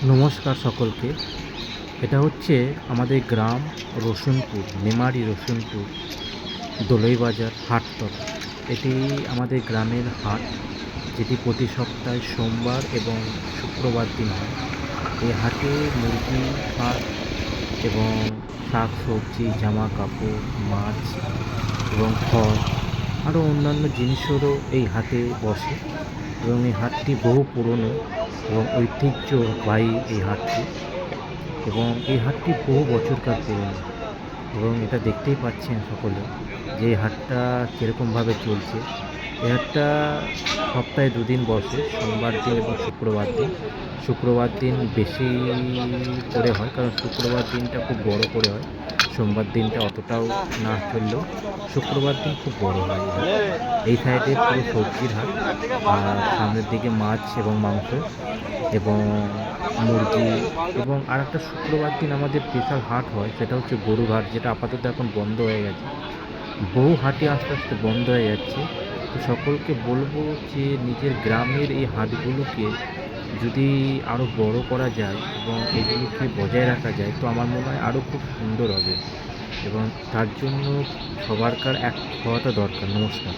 নমস্কার সকলকে। এটা হচ্ছে আমাদের গ্রাম রসুনপুর, মেমারি রসুনপুর, দোলই বাজার হাটতলা। এটি আমাদের গ্রামের হাট, যেটি প্রতি সপ্তাহে সোমবার এবং শুক্রবার দিন হয়। এই হাটে মুরগি, হাট এবং শাক সবজি, জামা কাপড়, মাছ এবং ফল, আরও অন্যান্য জিনিসেরও এই হাটে বসে। এবং এই হাটটি বহু পুরনো এবং ঐতিহ্যবাহী এই হাটটি। এবং এই হাটটি বহু বছরকার পুরনো। এবং এটা দেখতেই পাচ্ছেন সকলে যে এই হাটটা কীরকমভাবে চলছে। এই হাটটা সপ্তাহে দুদিন বসে, সোমবার দিন এবং শুক্রবার দিন। শুক্রবার দিন বেশি করে হয়, কারণ শুক্রবার দিনটা খুব বড় করে হয়। সোমবার দিনটা অতটাও না চললেও শুক্রবার দিন খুব বড় হয় এই হাট। এই সাইডে পুরো সবজির হাট, আর সামনের দিকে মাছ এবং মাংস এবং মুরগি। এবং আর একটা শুক্রবার দিন আমাদের স্পেশাল হাট হয়, সেটা হচ্ছে গরুর হাট, যেটা আপাতত এখন বন্ধ হয়ে গেছে। বহু হাটই আস্তে আস্তে বন্ধ হয়ে যাচ্ছে। তো সকলকে বলবো যে নিজের গ্রামের এই হাটগুলোকে যদি আরও বড় করা যায় এবং এগুলোকে বজায় রাখা যায়, তো আমার মনে হয় আরও খুব সুন্দর হবে। এবং তার জন্য সবারকার এক হওয়াটা দরকার। নমস্কার।